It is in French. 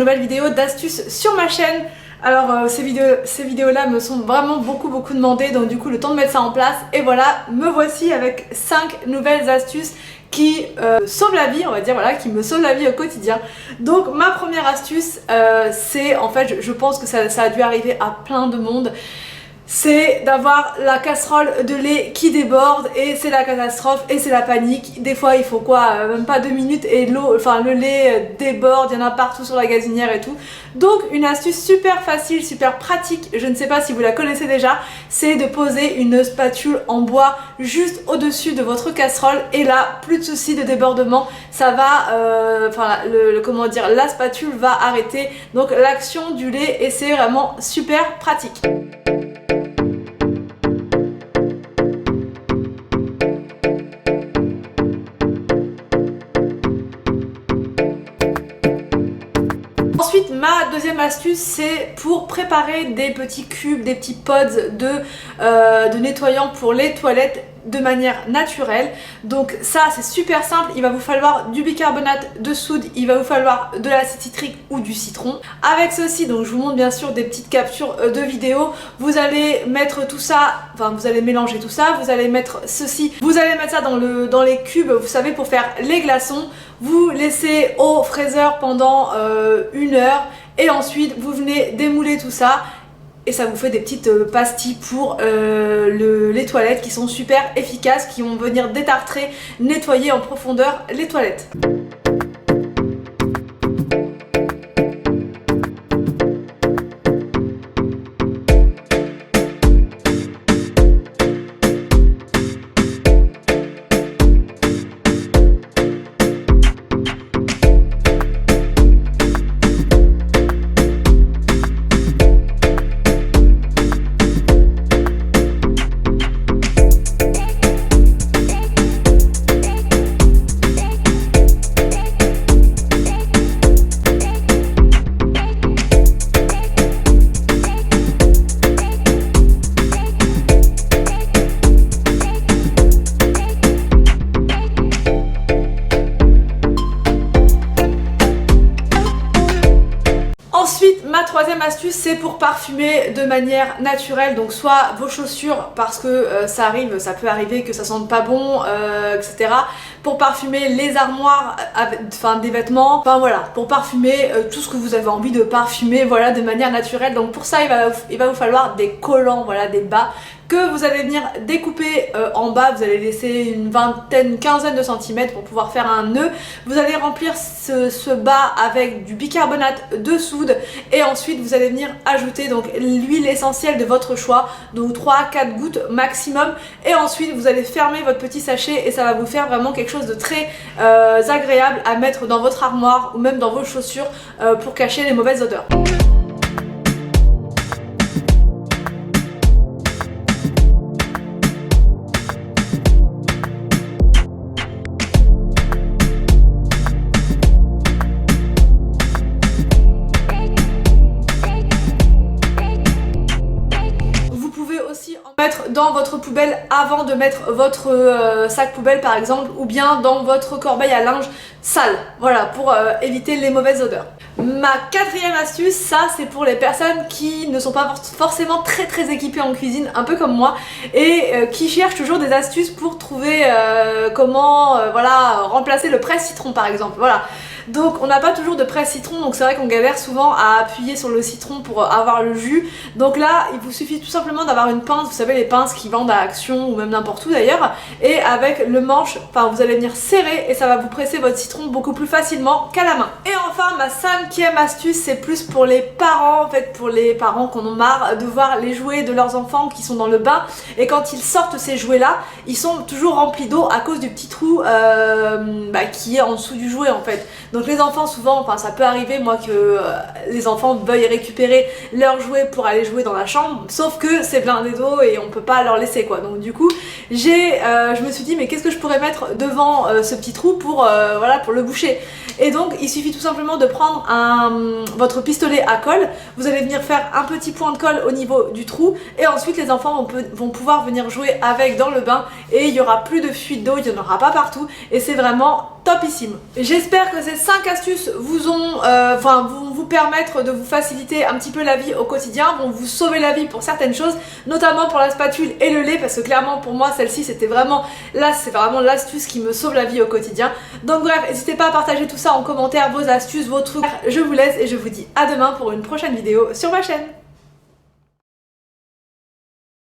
nouvelle vidéo d'astuces sur ma chaîne. Alors ces vidéos-là me sont vraiment beaucoup demandées, donc du coup le temps de mettre ça en place. Et voilà, me voici avec 5 nouvelles astuces qui sauvent la vie, on va dire, voilà, qui me sauvent la vie au quotidien. Donc ma première astuce, c'est, en fait, je pense que ça a dû arriver à plein de monde. C'est d'avoir la casserole de lait qui déborde et c'est la catastrophe et c'est la panique. Des fois il faut quoi, même pas 2 minutes et le lait déborde, il y en a partout sur la gazinière et tout. Donc une astuce super facile, super pratique, je ne sais pas si vous la connaissez déjà, c'est de poser une spatule en bois juste au-dessus de votre casserole et là plus de soucis de débordement, ça va, comment dire, la spatule va arrêter donc l'action du lait et c'est vraiment super pratique. Ensuite, ma deuxième astuce, c'est pour préparer des petits cubes, des petits pods de nettoyant pour les toilettes de manière naturelle. Donc ça c'est super simple, il va vous falloir du bicarbonate de soude, il va vous falloir de l'acide citrique ou du citron. Avec ceci, donc je vous montre bien sûr des petites captures de vidéos, vous allez mettre tout ça, enfin vous allez mélanger tout ça, vous allez mettre ceci, vous allez mettre ça dans les cubes, vous savez, pour faire les glaçons. Vous laissez au fraiseur pendant 1 heure et ensuite vous venez démouler tout ça. Et ça vous fait des petites pastilles pour les toilettes qui sont super efficaces, qui vont venir détartrer, nettoyer en profondeur les toilettes. Ensuite, ma troisième astuce, c'est pour parfumer de manière naturelle, donc soit vos chaussures, parce que ça peut arriver que ça sente pas bon, etc. Pour parfumer les armoires, des vêtements, enfin voilà, pour parfumer tout ce que vous avez envie de parfumer, voilà, de manière naturelle. Donc pour ça, il va vous falloir des collants, voilà, des bas, que vous allez venir découper en bas. Vous allez laisser une quinzaine de centimètres pour pouvoir faire un nœud. Vous allez remplir ce bas avec du bicarbonate de soude et ensuite vous allez venir ajouter donc l'huile essentielle de votre choix, donc 3-4 gouttes maximum, et ensuite vous allez fermer votre petit sachet et ça va vous faire vraiment quelque chose de très agréable à mettre dans votre armoire ou même dans vos chaussures pour cacher les mauvaises odeurs. Mettre dans votre poubelle avant de mettre votre sac poubelle par exemple, ou bien dans votre corbeille à linge sale, voilà, pour éviter les mauvaises odeurs. Ma quatrième astuce, ça c'est pour les personnes qui ne sont pas forcément très équipées en cuisine, un peu comme moi, et qui cherchent toujours des astuces pour trouver comment voilà, remplacer le presse-citron par exemple, voilà. Donc on n'a pas toujours de presse-citron, donc c'est vrai qu'on galère souvent à appuyer sur le citron pour avoir le jus. Donc là, il vous suffit tout simplement d'avoir une pince, vous savez les pinces qui vendent à Action ou même n'importe où d'ailleurs, et avec le manche, enfin vous allez venir serrer et ça va vous presser votre citron beaucoup plus facilement qu'à la main. Et enfin, ma cinquième astuce, c'est plus pour les parents, en fait, pour les parents qui en ont marre de voir les jouets de leurs enfants qui sont dans le bain, et quand ils sortent ces jouets là, ils sont toujours remplis d'eau à cause du petit trou qui est en dessous du jouet en fait. Donc les enfants souvent, enfin ça peut arriver moi que les enfants veuillent récupérer leurs jouets pour aller jouer dans la chambre, sauf que c'est blindé d'eau et on peut pas leur laisser quoi. Donc du coup je me suis dit mais qu'est-ce que je pourrais mettre devant ce petit trou pour le boucher. Et donc il suffit tout simplement de prendre votre pistolet à colle, vous allez venir faire un petit point de colle au niveau du trou et ensuite les enfants vont pouvoir venir jouer avec dans le bain et il n'y aura plus de fuite d'eau, il n'y en aura pas partout et c'est vraiment topissime. J'espère que ces 5 astuces vous ont, vont vous permettre de vous faciliter un petit peu la vie au quotidien, vont vous sauver la vie pour certaines choses, notamment pour la spatule et le lait, parce que clairement pour moi celle-ci c'était vraiment, là c'est vraiment l'astuce qui me sauve la vie au quotidien. Donc bref, n'hésitez pas à partager tout ça en commentaire, vos astuces, vos trucs. Je vous laisse et je vous dis à demain pour une prochaine vidéo sur ma chaîne.